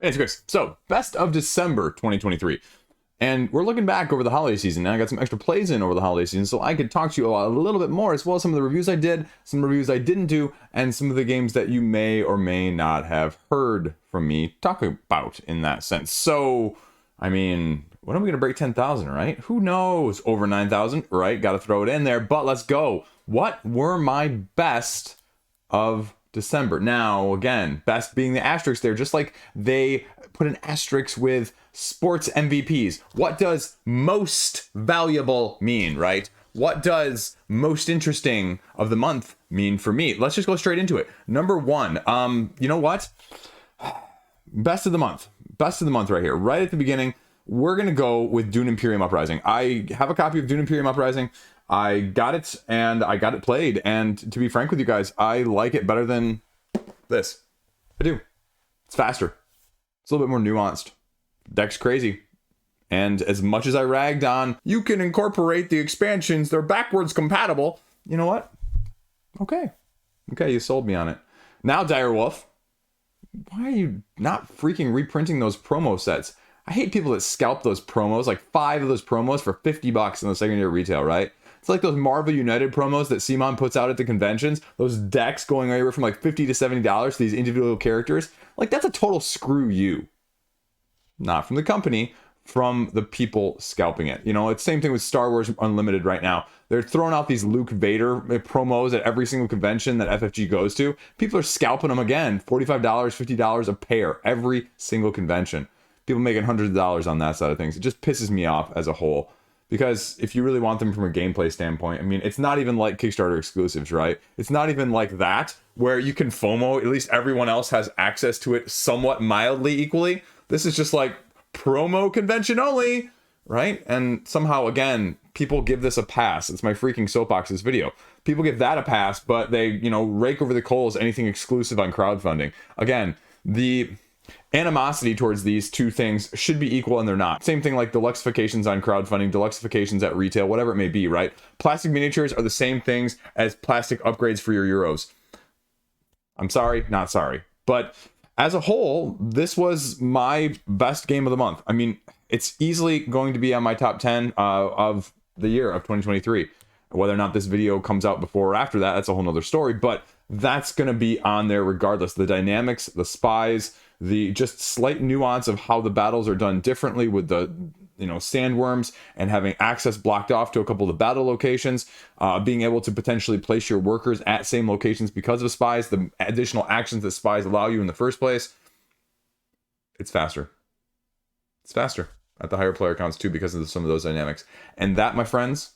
Hey, it's Chris. So, best of December 2023. And we're looking back over the holiday season. Now I got some extra plays in over the holiday season, so I could talk to you a little bit more, as well as some of the reviews I did, some reviews I didn't do, and some of the games that you may or may not have heard from me talk about in that sense. So, I mean, when are we going to break 10,000, right? Who knows? Over 9,000, right? Got to throw it in there, but let's go. What were my best of December? Now, again, best being the asterisk there, just like they put an asterisk with sports MVPs. What does most valuable mean, right? What does most interesting of the month mean for me? Let's just go straight into it. Number one, you know what? Best of the month. Best of the month right here. Right at the beginning, we're going to go with Dune Imperium Uprising. I have a copy of Dune Imperium Uprising. I got it, and I got it played. And to be frank with you guys, I like it better than this. I do. It's faster. It's a little bit more nuanced. Deck's crazy. And as much as I ragged on, you can incorporate the expansions, they're backwards compatible. You know what? Okay, you sold me on it. Now, Direwolf, why are you not freaking reprinting those promo sets? I hate people that scalp those promos, like 5 of those promos for $50 in the secondary retail, right? It's like those Marvel United promos that Simon puts out at the conventions. Those decks going anywhere from like $50 to $70 for these individual characters. Like, that's a total screw you. Not from the company, from the people scalping it. You know, it's the same thing with Star Wars Unlimited right now. They're throwing out these Luke Vader promos at every single convention that FFG goes to. People are scalping them again, $45, $50 a pair, every single convention. People making hundreds of dollars on that side of things. It just pisses me off as a whole. Because if you really want them from a gameplay standpoint, I mean, it's not even like Kickstarter exclusives, right? It's not even like that, where you can FOMO, at least everyone else has access to it somewhat mildly equally. This is just like promo convention only, right? And somehow, again, people give this a pass. It's my freaking soapbox this video. People give that a pass, but they, you know, rake over the coals anything exclusive on crowdfunding. Again, the animosity towards these two things should be equal, and they're not. Same thing like deluxifications on crowdfunding, deluxifications at retail, whatever it may be, right? Plastic miniatures are the same things as plastic upgrades for your Euros. I'm sorry, not sorry. But as a whole, this was my best game of the month. I mean, it's easily going to be on my top 10 of the year of 2023. Whether or not this video comes out before or after that, that's a whole nother story, but that's going to be on there regardless. The dynamics, the spies, the just slight nuance of how the battles are done differently with the, you know, sandworms and having access blocked off to a couple of the battle locations, being able to potentially place your workers at same locations because of spies, the additional actions that spies allow you in the first place. It's faster. It's faster at the higher player counts too because of some of those dynamics. And that, my friends,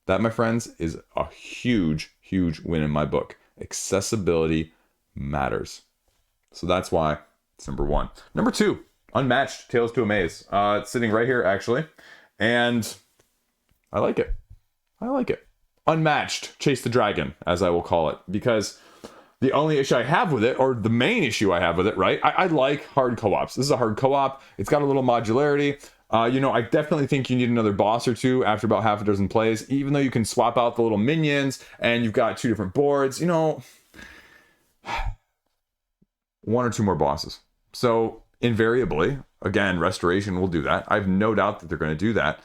is a huge, huge win in my book. Accessibility matters. So that's why it's number one. Number two, Unmatched, Tales to Amaze. It's sitting right here, actually. And I like it. Unmatched, Chase the Dragon, as I will call it. Because the only issue I have with it, or the main issue I have with it, right? I like hard co-ops. This is a hard co-op. It's got a little modularity. You know, I definitely think you need another boss or two after about half a dozen plays, even though you can swap out the little minions and you've got 2 different boards, you know, 1 or 2 more bosses. So invariably, again, Restoration will do that. I have no doubt that they're going to do that.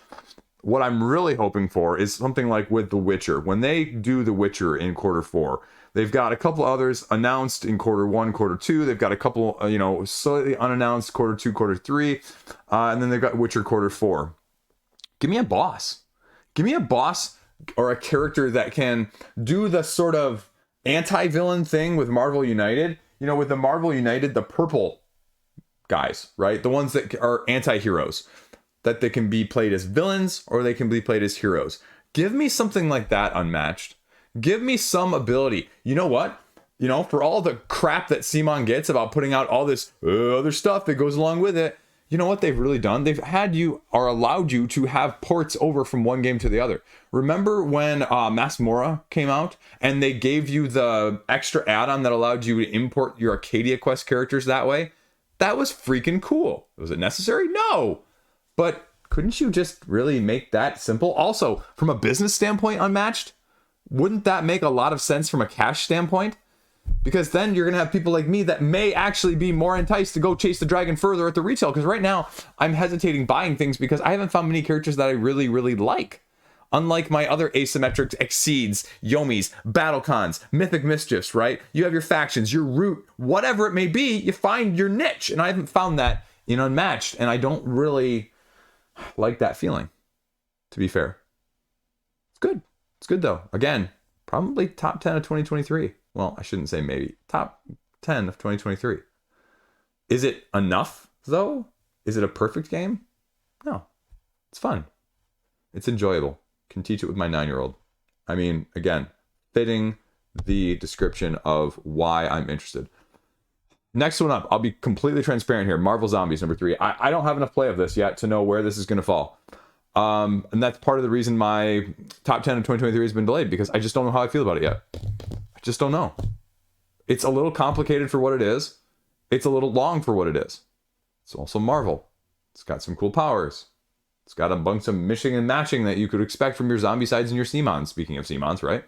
What I'm really hoping for is something like with The Witcher. When they do The Witcher in Q4, they've got a couple others announced in Q1, Q2. They've got a couple, you know, slightly unannounced Q2, Q3. And then they've got Witcher Q4. Give me a boss. Give me a boss or a character that can do the sort of anti-villain thing with Marvel United. You know, with the Marvel United, the purple guys, right? The ones that are anti-heroes. That they can be played as villains or they can be played as heroes. Give me something like that, Unmatched. Give me some ability. You know what? You know, for all the crap that Simon gets about putting out all this other stuff that goes along with it, you know what they've really done? They've had you, or allowed you to have ports over from one game to the other. Remember when Masmora came out and they gave you the extra add-on that allowed you to import your Arcadia Quest characters that way? That was freaking cool. Was it necessary? No. But couldn't you just really make that simple? Also, from a business standpoint, Unmatched, wouldn't that make a lot of sense from a cash standpoint? Because then you're going to have people like me that may actually be more enticed to go chase the dragon further at the retail. Because right now, I'm hesitating buying things because I haven't found many characters that I really, really like. Unlike my other asymmetric Exceeds, Yomis, Battlecons, Mythic Mischiefs, right? You have your factions, your root, whatever it may be, you find your niche. And I haven't found that in Unmatched. And I don't really like that feeling, to be fair. It's good. It's good, though. Again, probably top 10 of 2023. Well, I shouldn't say maybe. Top 10 of 2023. Is it enough, though? Is it a perfect game? No. It's fun. It's enjoyable. Can teach it with my 9-year-old. I mean, again, fitting the description of why I'm interested. Next one up, I'll be completely transparent here. Marvel Zombies, number 3. I don't have enough play of this yet to know where this is going to fall. And that's part of the reason my top 10 of 2023 has been delayed, because I just don't know how I feel about it yet. I just don't know. It's a little complicated for what it is. It's a little long for what it is. It's also Marvel. It's got some cool powers. It's got a bunch of mixing and matching that you could expect from your zombie sides and your Seamons. Speaking of Seamons, right?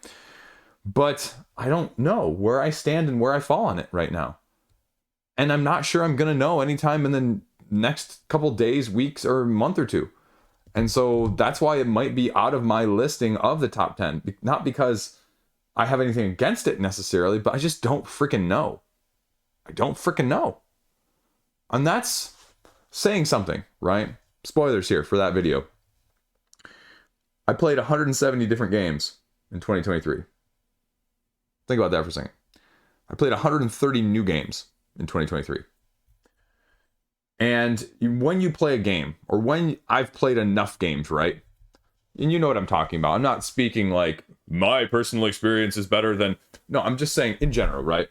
But I don't know where I stand and where I fall on it right now. And I'm not sure I'm going to know anytime in the next couple days, weeks, or month or two. And so that's why it might be out of my listing of the top 10. Not because I have anything against it necessarily, but I just don't freaking know. I don't freaking know. And that's saying something, right? Spoilers here for that video. I played 170 different games in 2023. Think about that for a second. I played 130 new games in 2023. And when you play a game, or when I've played enough games, right? And you know what I'm talking about. I'm not speaking like my personal experience is better than... No, I'm just saying in general, right?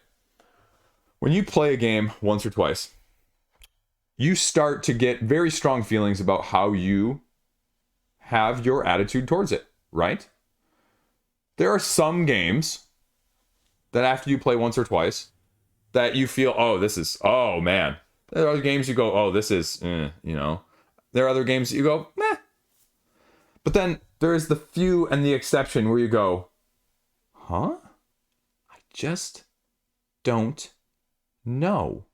When you play a game once or twice, you start to get very strong feelings about how you have your attitude towards it, right? There are some games that after you play once or twice, that you feel, oh man. There are other games you go, oh, this is, you know. There are other games that you go, meh. But then there's the few and the exception where you go, huh? I just don't know.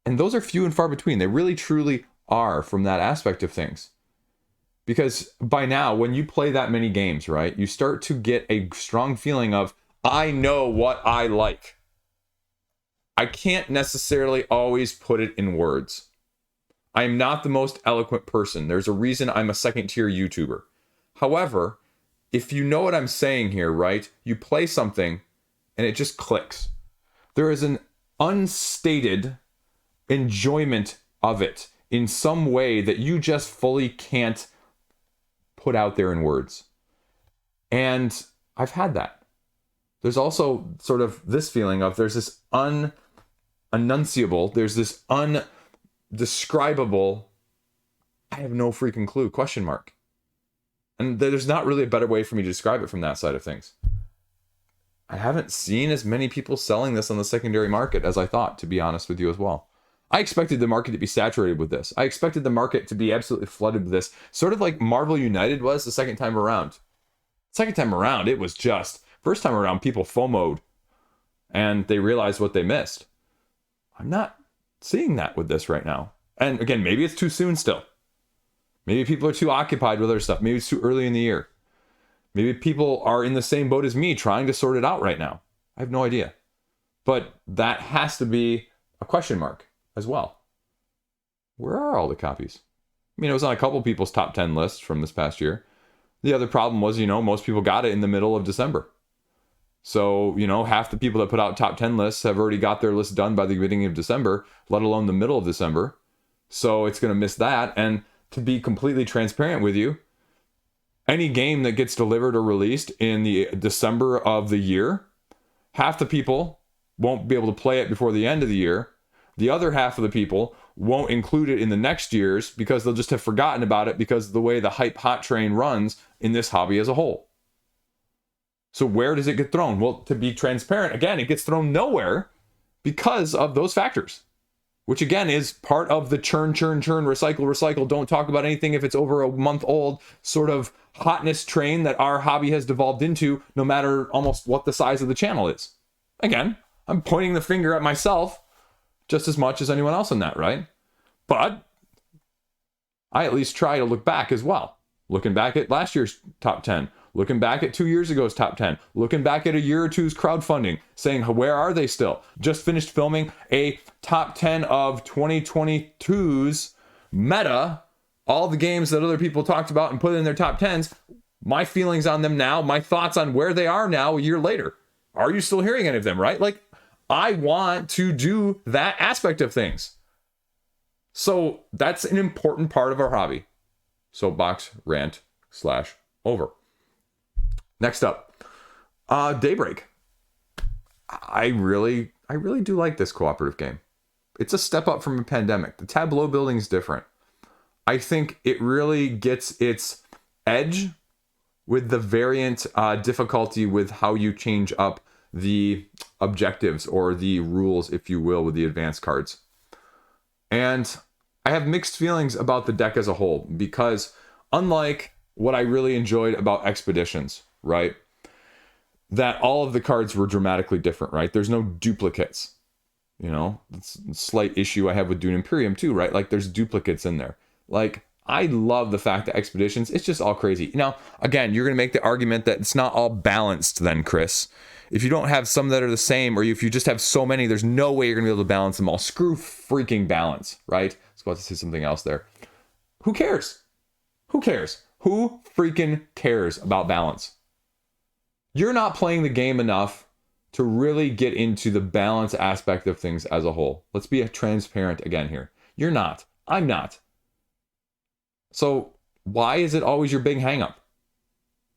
And those are few and far between. They really, truly are from that aspect of things. Because by now, when you play that many games, right, you start to get a strong feeling of, I know what I like. I can't necessarily always put it in words. I'm not the most eloquent person. There's a reason I'm a second-tier YouTuber. However, if you know what I'm saying here, right, you play something and it just clicks. There is an unstated enjoyment of it in some way that you just fully can't put out there in words. And I've had that. There's also sort of this feeling of there's this unenunciable, there's this undescribable, I have no freaking clue, question mark. And there's not really a better way for me to describe it from that side of things. I haven't seen as many people selling this on the secondary market as I thought, to be honest with you as well. I expected the market to be saturated with this. I expected the market to be absolutely flooded with this, sort of like Marvel United was the second time around. Second time around, it was just, first time around, people FOMO'd and they realized what they missed. I'm not seeing that with this right now. And again, maybe it's too soon still. Maybe people are too occupied with other stuff. Maybe it's too early in the year. Maybe people are in the same boat as me trying to sort it out right now. I have no idea. But that has to be a question mark as well. Where are all the copies? I mean, it was on a couple people's top 10 lists from this past year. The other problem was, most people got it in the middle of December. So, half the people that put out top 10 lists have already got their list done by the beginning of December, let alone the middle of December. So it's going to miss that. And to be completely transparent with you, any game that gets delivered or released in the December of the year, half the people won't be able to play it before the end of the year. The other half of the people won't include it in the next year's because they'll just have forgotten about it because of the way the hype hot train runs in this hobby as a whole. So where does it get thrown? Well, to be transparent, again, it gets thrown nowhere because of those factors. which again is part of the churn, recycle, don't talk about anything if it's over a month old sort of hotness train that our hobby has devolved into, no matter almost what the size of the channel is. Again, I'm pointing the finger at myself just as much as anyone else in that, right? But I at least try to look back as well. Looking back at last year's top 10, looking back at 2 years ago's top 10, looking back at a year or two's crowdfunding, saying, where are they still? Just finished filming a top 10 of 2022's meta, all the games that other people talked about and put in their top 10s, my feelings on them now, my thoughts on where they are now a year later. Are you still hearing any of them, right? Like, I want to do that aspect of things. So that's an important part of our hobby. Soapbox rant / over. Next up, Daybreak. I really do like this cooperative game. It's a step up from a Pandemic. The tableau building is different. I think it really gets its edge with the variant difficulty with how you change up the objectives or the rules, if you will, with the advanced cards. And I have mixed feelings about the deck as a whole, because unlike what I really enjoyed about Expeditions, right, that all of the cards were dramatically different, right? There's no duplicates. You know, it's a slight issue I have with Dune Imperium too, right? Like, there's duplicates in there. Like, I love the fact that Expeditions, it's just all crazy. Now, again, you're going to make the argument that it's not all balanced then, Chris. If you don't have some that are the same, or if you just have so many, there's no way you're going to be able to balance them all. Screw freaking balance, right? I was about to say something else there. Who cares? Who cares? Who freaking cares about balance? You're not playing the game enough to really get into the balance aspect of things as a whole. Let's be transparent again here. You're not. I'm not. So why is it always your big hang-up?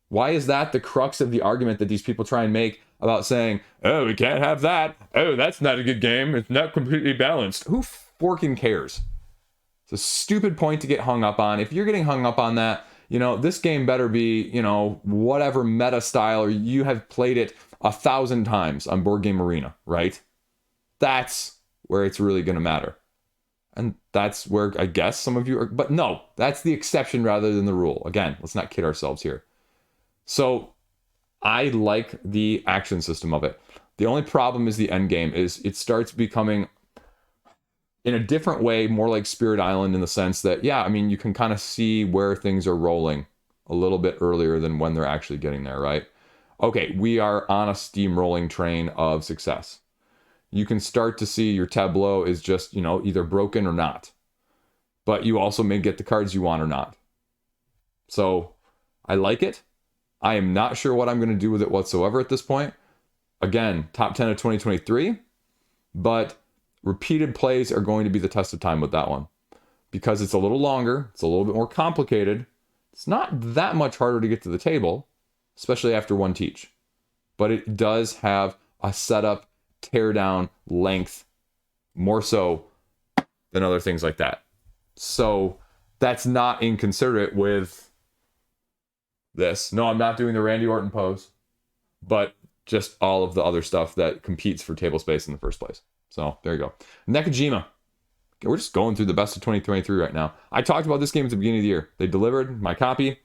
Why is that the crux of the argument that these people try and make about saying, oh, we can't have that. Oh, that's not a good game. It's not completely balanced. Who freaking cares? It's a stupid point to get hung up on. If you're getting hung up on that, you know, this game better be, you know, whatever meta style, or you have played it 1,000 times on Board Game Arena, right? That's where it's really going to matter. And that's where I guess some of you are, but no, that's the exception rather than the rule. Again, let's not kid ourselves here. So I like the action system of it. The only problem is the end game is it starts becoming, in a different way, more like Spirit Island, in the sense that, yeah, I mean, you can kind of see where things are rolling a little bit earlier than when they're actually getting there, right? Okay, we are on a steamrolling train of success. You can start to see your tableau is just, you know, either broken or not. But you also may get the cards you want or not. So I like it. I am not sure what I'm going to do with it whatsoever at this point. Again, top 10 of 2023. But repeated plays are going to be the test of time with that one. Because it's a little longer. It's a little bit more complicated. It's not that much harder to get to the table, especially after one teach. But it does have a setup, teardown, length, more so than other things like that. So that's not inconsiderate with this. No, I'm not doing the Randy Orton pose, but just all of the other stuff that competes for table space in the first place. So there you go. Nekojima. We're just going through the best of 2023 right now. I talked about this game at the beginning of the year. They delivered my copy.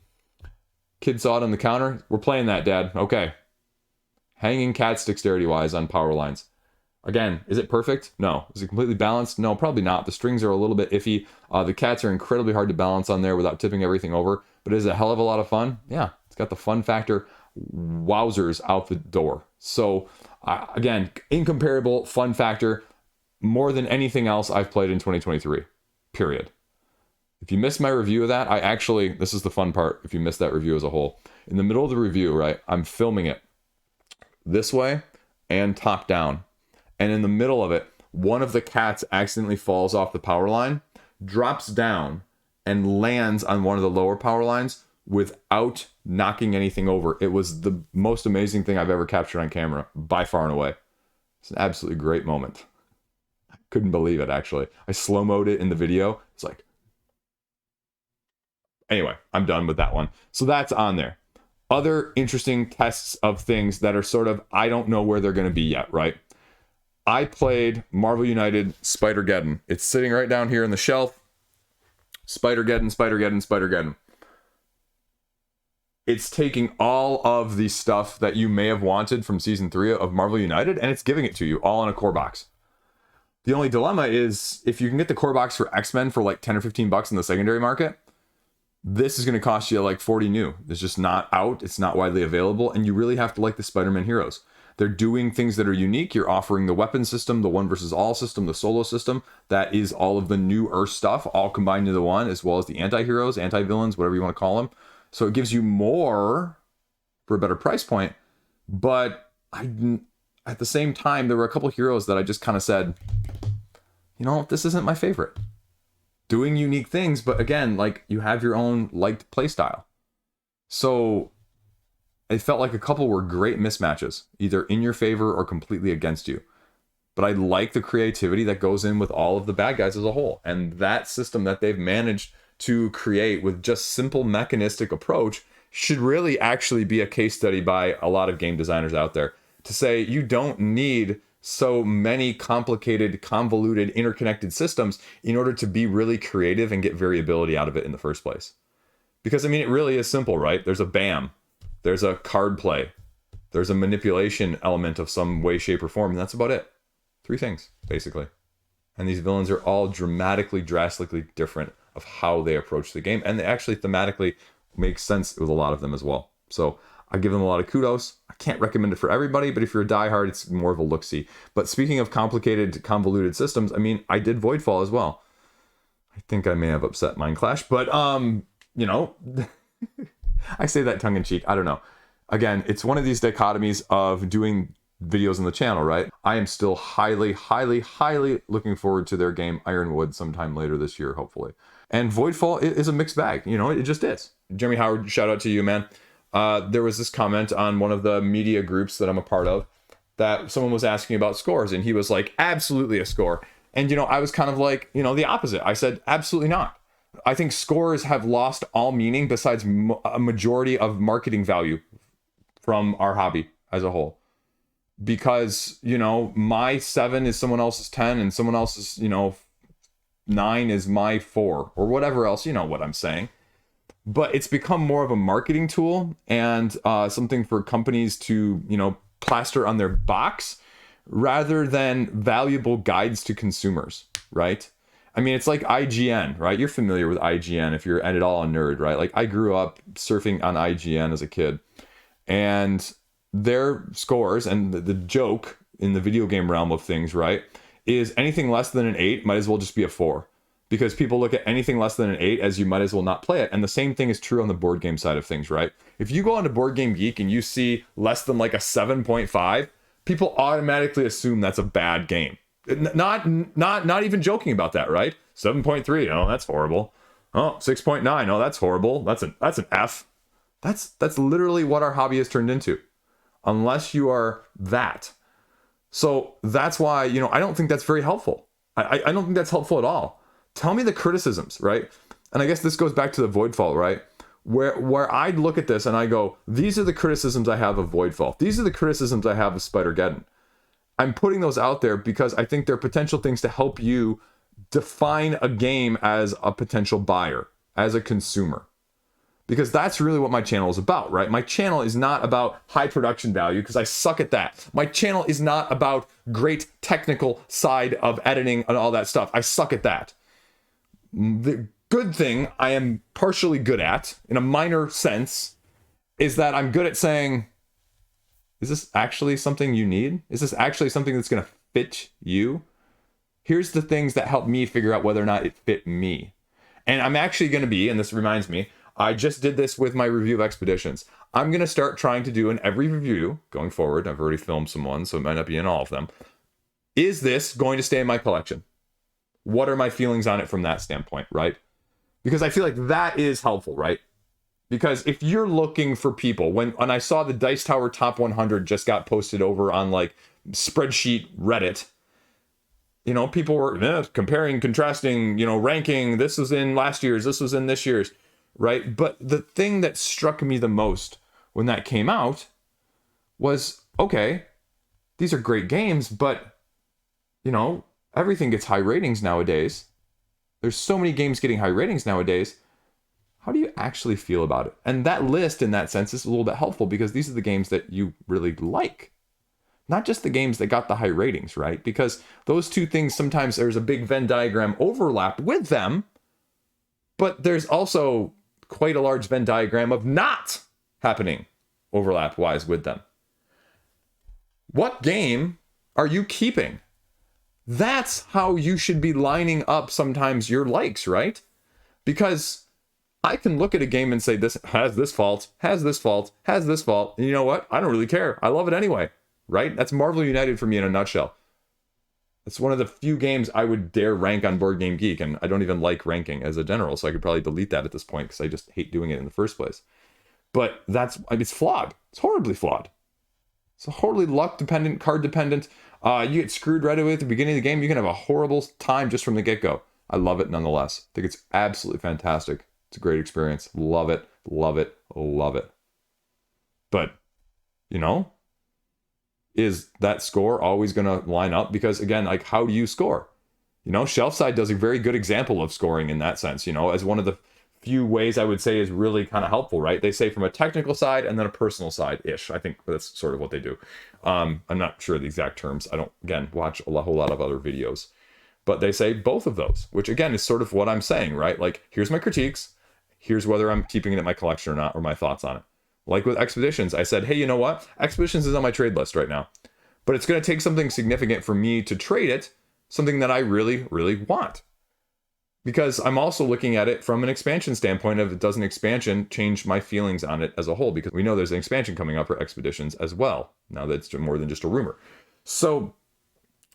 Kid saw it on the counter. We're playing that, Dad. Okay. Hanging cats dexterity-wise on power lines. Again, is it perfect? No. Is it completely balanced? No, probably not. The strings are a little bit iffy. The cats are incredibly hard to balance on there without tipping everything over. But is it a hell of a lot of fun? Yeah. It's got the fun factor. Wowzers out the door. So, again, incomparable fun factor. More than anything else I've played in 2023. Period. If you missed my review of that, this is the fun part, if you missed that review as a whole. In the middle of the review, right, I'm filming it this way and top down. And in the middle of it, one of the cats accidentally falls off the power line, drops down, and lands on one of the lower power lines without knocking anything over. It was the most amazing thing I've ever captured on camera, by far and away. It's an absolutely great moment. I couldn't believe it, actually. I slow-moed it in the video. It's like... Anyway, I'm done with that one. So that's on there. Other interesting tests of things that are sort of, I don't know where they're going to be yet, right? I played Marvel United Spider-Geddon. It's sitting right down here on the shelf. Spider-Geddon, Spider-Geddon, Spider-Geddon. It's taking all of the stuff that you may have wanted from Season 3 of Marvel United, and it's giving it to you all in a core box. The only dilemma is, if you can get the core box for X-Men for like 10 or 15 bucks in the secondary market, this is going to cost you like 40 new. It's just not out. It's not widely available, and you really have to like the Spider-Man heroes. They're doing things that are unique. You're offering the weapon system, the one versus all system, the solo system. That is all of the new Earth stuff, all combined into one, as well as the anti-heroes, anti-villains, whatever you want to call them. So it gives you more for a better price point. But at the same time, there were a couple heroes that I just kind of said, you know, this isn't my favorite. Doing unique things, but again, like, you have your own liked playstyle. So it felt like a couple were great mismatches, either in your favor or completely against you. But I like the creativity that goes in with all of the bad guys as a whole. And that system that they've managed to create with just simple mechanistic approach should really actually be a case study by a lot of game designers out there, to say you don't need so many complicated, convoluted, interconnected systems in order to be really creative and get variability out of it in the first place. Because, I mean, it really is simple, right? There's a BAM, there's a card play, there's a manipulation element of some way, shape, or form, and that's about it. 3 things, basically. And these villains are all dramatically, drastically different of how they approach the game, and they actually thematically make sense with a lot of them as well. So I give them a lot of kudos. I can't recommend it for everybody, but if you're a diehard, it's more of a look-see. But speaking of complicated, convoluted systems, I mean, I did Voidfall as well. I think I may have upset Mind Clash, but you know, I say that tongue-in-cheek. I don't know. Again, it's one of these dichotomies of doing videos on the channel, right? I am still highly, highly, highly looking forward to their game Ironwood sometime later this year, hopefully. And Voidfall is a mixed bag. You know, it just is. Jeremy Howard, shout out to you, man. There was this comment on one of the media groups that I'm a part of that someone was asking about scores, and he was like, absolutely a score. And, you know, I was kind of like, you know, the opposite. I said, absolutely not. I think scores have lost all meaning besides a majority of marketing value from our hobby as a whole. Because, you know, my 7 is someone else's 10, and someone else's, you know, 9 is my 4, or whatever else, you know what I'm saying. But it's become more of a marketing tool and something for companies to, you know, plaster on their box rather than valuable guides to consumers, right? I mean, it's like IGN, right? You're familiar with IGN if you're at all a nerd, right? Like, I grew up surfing on IGN as a kid, and their scores, and the joke in the video game realm of things, right, is anything less than an 8 might as well just be a 4. Because people look at anything less than an 8 as you might as well not play it. And the same thing is true on the board game side of things, right? If you go onto Board Game Geek and you see less than like a 7.5, people automatically assume that's a bad game. Not even joking about that, right? 7.3, oh, that's horrible. Oh, 6.9, oh, that's horrible. That's an F. That's literally what our hobby has turned into. Unless you are that. So that's why, you know, I don't think that's very helpful. I don't think that's helpful at all. Tell me the criticisms, right? And I guess this goes back to the Voidfall, right? Where I'd look at this and I go, these are the criticisms I have of Voidfall. These are the criticisms I have of Spider-Geddon. I'm putting those out there because I think they're potential things to help you define a game as a potential buyer, as a consumer. Because that's really what my channel is about, right? My channel is not about high production value, because I suck at that. My channel is not about great technical side of editing and all that stuff. I suck at that. The good thing I am partially good at, in a minor sense, is that I'm good at saying, is this actually something you need? Is this actually something that's going to fit you? Here's the things that help me figure out whether or not it fit me. And I'm actually going to be, and this reminds me, I just did this with my review of Expeditions. I'm going to start trying to do in every review going forward. I've already filmed some ones, so it might not be in all of them. Is this going to stay in my collection? What are my feelings on it from that standpoint, right? Because I feel like that is helpful, right? Because if you're looking for people, when I saw the Dice Tower Top 100 just got posted over on like spreadsheet Reddit, you know, people were comparing, contrasting, you know, ranking. This was in last year's, this was in this year's, right? But the thing that struck me the most when that came out was, okay, these are great games, but You know, everything gets high ratings nowadays. There's so many games getting high ratings nowadays. How do you actually feel about it? And that list, in that sense, is a little bit helpful because these are the games that you really like. Not just the games that got the high ratings, right? Because those two things, sometimes there's a big Venn diagram overlap with them, but there's also quite a large Venn diagram of not happening overlap-wise with them. What game are you keeping? That's how you should be lining up sometimes your likes, right? Because I can look at a game and say, this has this fault, has this fault, has this fault, and you know what? I don't really care. I love it anyway, right? That's Marvel United for me in a nutshell. It's one of the few games I would dare rank on Board Game Geek, and I don't even like ranking as a general, so I could probably delete that at this point because I just hate doing it in the first place. But it's flawed. It's horribly flawed. It's horribly luck dependent, card dependent. You get screwed right away at the beginning of the game. You can have a horrible time just from the get-go. I love it nonetheless. I think it's absolutely fantastic. It's a great experience. Love it, love it, love it. But, you know, is that score always going to line up? Because again, like, how do you score? You know, Shelfside does a very good example of scoring in that sense, you know, as one of the few ways I would say is really kind of helpful, right? They say from a technical side and then a personal side-ish. I think that's sort of what they do. I'm not sure the exact terms. I don't, again, watch a whole lot of other videos. But they say both of those, which again is sort of what I'm saying, right? Like, here's my critiques. Here's whether I'm keeping it in my collection or not, or my thoughts on it. Like with Expeditions, I said, hey, you know what? Expeditions is on my trade list right now. But it's going to take something significant for me to trade it, something that I really, really want. Because I'm also looking at it from an expansion standpoint of, does an expansion change my feelings on it as a whole? Because we know there's an expansion coming up for Expeditions as well. Now that's more than just a rumor. So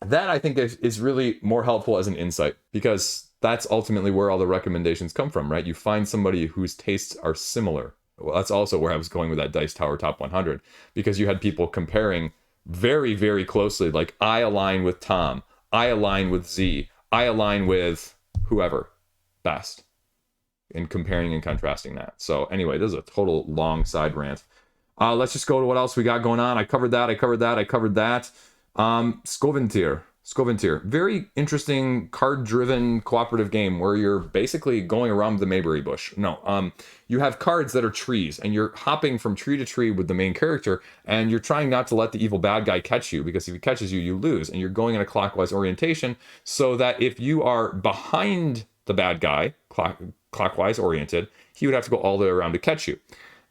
that I think is really more helpful as an insight, because that's ultimately where all the recommendations come from, right? You find somebody whose tastes are similar. Well, that's also where I was going with that Dice Tower Top 100, because you had people comparing very, very closely. Like, I align with Tom, I align with Z, I align with whoever best, and comparing and contrasting that. So anyway, this is a total long side rant. Let's just go to what else we got going on. I covered that. Skoventyr, very interesting card-driven cooperative game where you're basically going around the Mayberry bush. No, you have cards that are trees, and you're hopping from tree to tree with the main character, and you're trying not to let the evil bad guy catch you, because if he catches you, you lose, and you're going in a clockwise orientation, so that if you are behind the bad guy, clockwise oriented, he would have to go all the way around to catch you.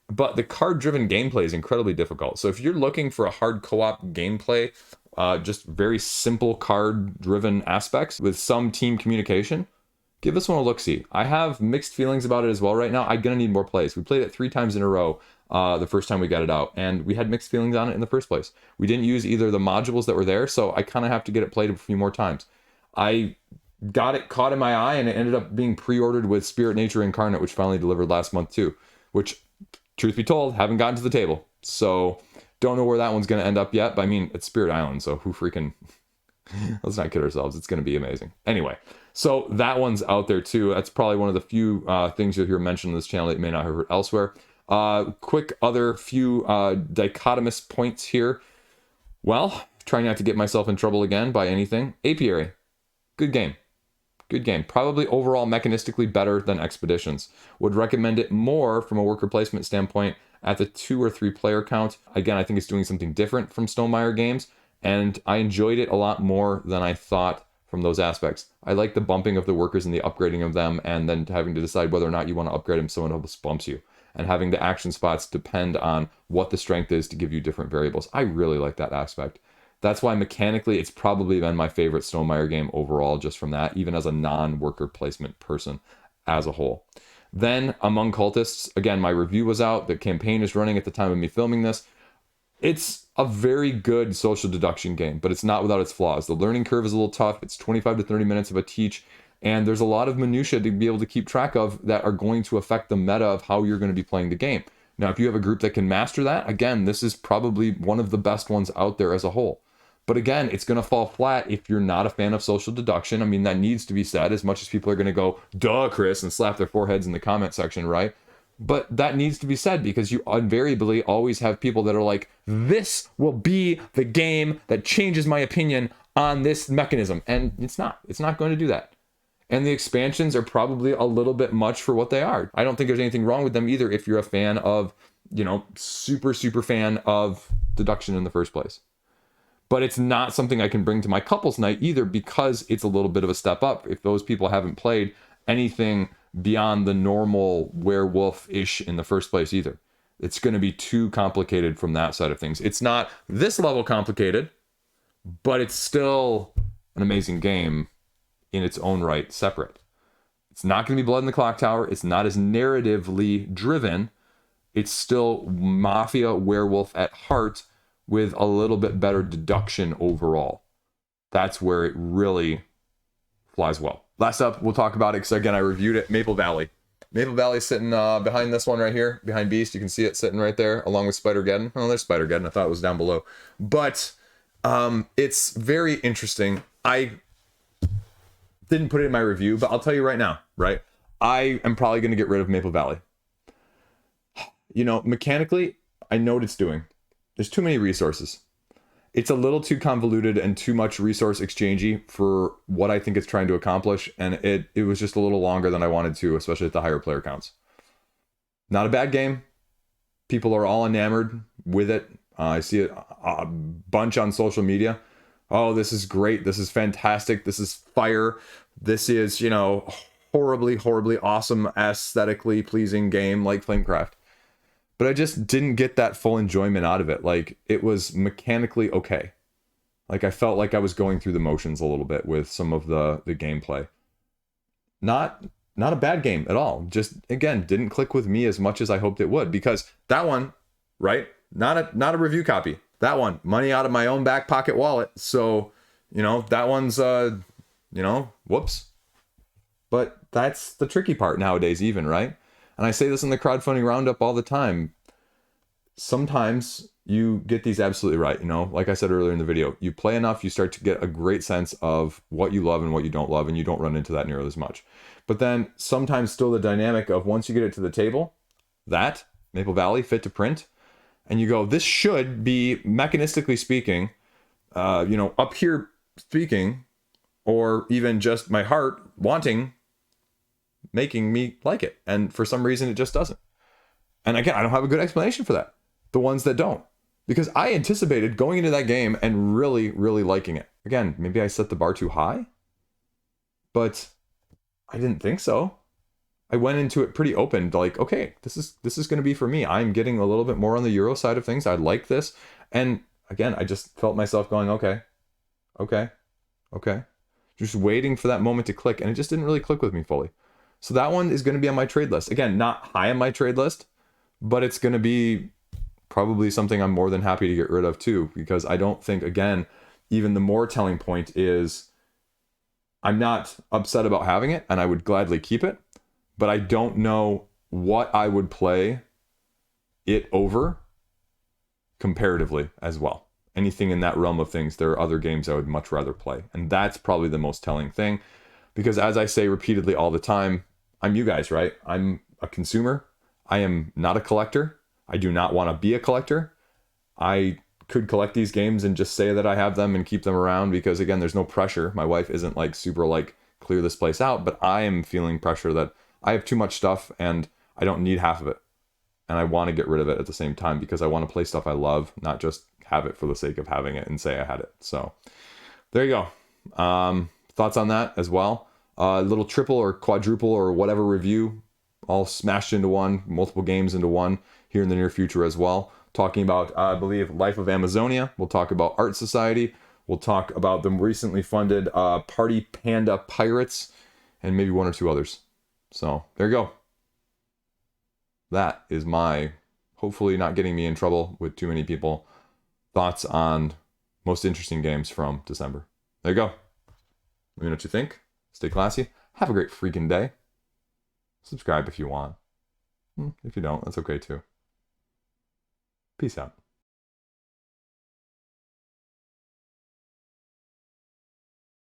But the card-driven gameplay is incredibly difficult. So if you're looking for a hard co-op gameplay, just very simple card-driven aspects with some team communication, give this one a look-see. I have mixed feelings about it as well right now. I'm going to need more plays. We played it 3 times in a row the first time we got it out, and we had mixed feelings on it in the first place. We didn't use either of the modules that were there, so I kind of have to get it played a few more times. I got it caught in my eye, and it ended up being pre-ordered with Spirit Nature Incarnate, which finally delivered last month too, which, truth be told, haven't gotten to the table. So don't know where that one's going to end up yet, but I mean, it's Spirit Island, so who freaking... Let's not kid ourselves. It's going to be amazing. Anyway, so that one's out there too. That's probably one of the few things you'll hear mentioned on this channel that you may not have heard elsewhere. Quick other few dichotomous points here. Well, trying not to get myself in trouble again by anything. Apiary. Good game. Good game. Probably overall mechanistically better than Expeditions. Would recommend it more from a worker placement standpoint at the 2 or 3 player count. Again, I think it's doing something different from Stonemaier games, and I enjoyed it a lot more than I thought from those aspects. I like the bumping of the workers and the upgrading of them, and then having to decide whether or not you want to upgrade them so someone else bumps you, and having the action spots depend on what the strength is to give you different variables. I really like that aspect. That's why mechanically it's probably been my favorite Stonemaier game overall, just from that, even as a non-worker placement person as a whole. Then among Cultists, again, my review was out. The campaign is running at the time of me filming this. It's a very good social deduction game, but it's not without its flaws. The learning curve is a little tough. It's 25 to 30 minutes of a teach, and there's a lot of minutia to be able to keep track of that are going to affect the meta of how you're going to be playing the game. Now, if you have a group that can master that, again, this is probably one of the best ones out there as a whole. But again, it's going to fall flat if you're not a fan of social deduction. I mean, that needs to be said, as much as people are going to go, duh, Chris, and slap their foreheads in the comment section, right? But that needs to be said, because you invariably always have people that are like, this will be the game that changes my opinion on this mechanism. And it's not going to do that. And the expansions are probably a little bit much for what they are. I don't think there's anything wrong with them either if you're a fan of, super fan of deduction in the first place. But it's not something I can bring to my couples night either, because it's a little bit of a step up if those people haven't played anything beyond the normal werewolf-ish in the first place either. It's going to be too complicated from that side of things. It's not this level complicated, but it's still an amazing game in its own right, separate. It's not going to be Blood in the Clock Tower. It's not as narratively driven. It's still Mafia Werewolf at heart with a little bit better deduction overall. That's where it really flies well. Last up, we'll talk about it because, again, I reviewed it. Maple Valley. Maple Valley is sitting behind this one right here, behind Beast. You can see it sitting right there, along with Spider-Geddon. Oh, there's Spider-Geddon. I thought it was down below. But it's very interesting. I didn't put it in my review, but I'll tell you right now, right? I am probably going to get rid of Maple Valley. Mechanically, I know what it's doing. There's too many resources. It's a little too convoluted and too much resource exchangey for what I think it's trying to accomplish, and it was just a little longer than I wanted to, especially at the higher player counts. Not a bad game. People are all enamored with it. I see it a bunch on social media. Oh, this is great. This is fantastic. This is fire. This is, horribly, horribly awesome, aesthetically pleasing game like Flamecraft. But I just didn't get that full enjoyment out of it. Like, it was mechanically okay. Like, I felt like I was going through the motions a little bit with some of the gameplay. Not a bad game at all. Just, again, didn't click with me as much as I hoped it would. Because that one, right? Not a review copy. That one, money out of my own back pocket wallet. So, that one's, whoops. But that's the tricky part nowadays even, right? And I say this in the crowdfunding roundup all the time. Sometimes you get these absolutely right. Like I said earlier in the video, you play enough, you start to get a great sense of what you love and what you don't love, and you don't run into that nearly as much. But then sometimes still the dynamic of once you get it to the table, that, Maple Valley, fit to print, and you go, this should be, mechanistically speaking, up here speaking, or even just my heart wanting, making me like it. And for some reason, it just doesn't. And again, I don't have a good explanation for that. The ones that don't. Because I anticipated going into that game and really, really liking it. Again, maybe I set the bar too high, but I didn't think so. I went into it pretty open, like, okay, this is going to be for me. I'm getting a little bit more on the Euro side of things. I like this. And again, I just felt myself going, okay. Just waiting for that moment to click. And it just didn't really click with me fully. So that one is going to be on my trade list. Again, not high on my trade list, but it's going to be probably something I'm more than happy to get rid of too, because I don't think, again, even the more telling point is I'm not upset about having it and I would gladly keep it, but I don't know what I would play it over comparatively as well. Anything in that realm of things, there are other games I would much rather play. And that's probably the most telling thing, because as I say repeatedly all the time, I'm you guys, right? I'm a consumer. I am not a collector. I do not want to be a collector. I could collect these games and just say that I have them and keep them around because, again, there's no pressure. My wife isn't like super like clear this place out, but I am feeling pressure that I have too much stuff and I don't need half of it. And I want to get rid of it at the same time because I want to play stuff I love, not just have it for the sake of having it and say I had it. So there you go. Thoughts on that as well. Little triple or quadruple or whatever review, all smashed into one, multiple games into one here in the near future as well. Talking about, I believe, Life of Amazonia. We'll talk about Art Society. We'll talk about the recently funded Party Panda Pirates and maybe one or two others. So there you go. That is my, hopefully not getting me in trouble with too many people, thoughts on most interesting games from December. There you go. Let me know what you think. Stay classy. Have a great freaking day. Subscribe if you want. If you don't, that's okay too. Peace out.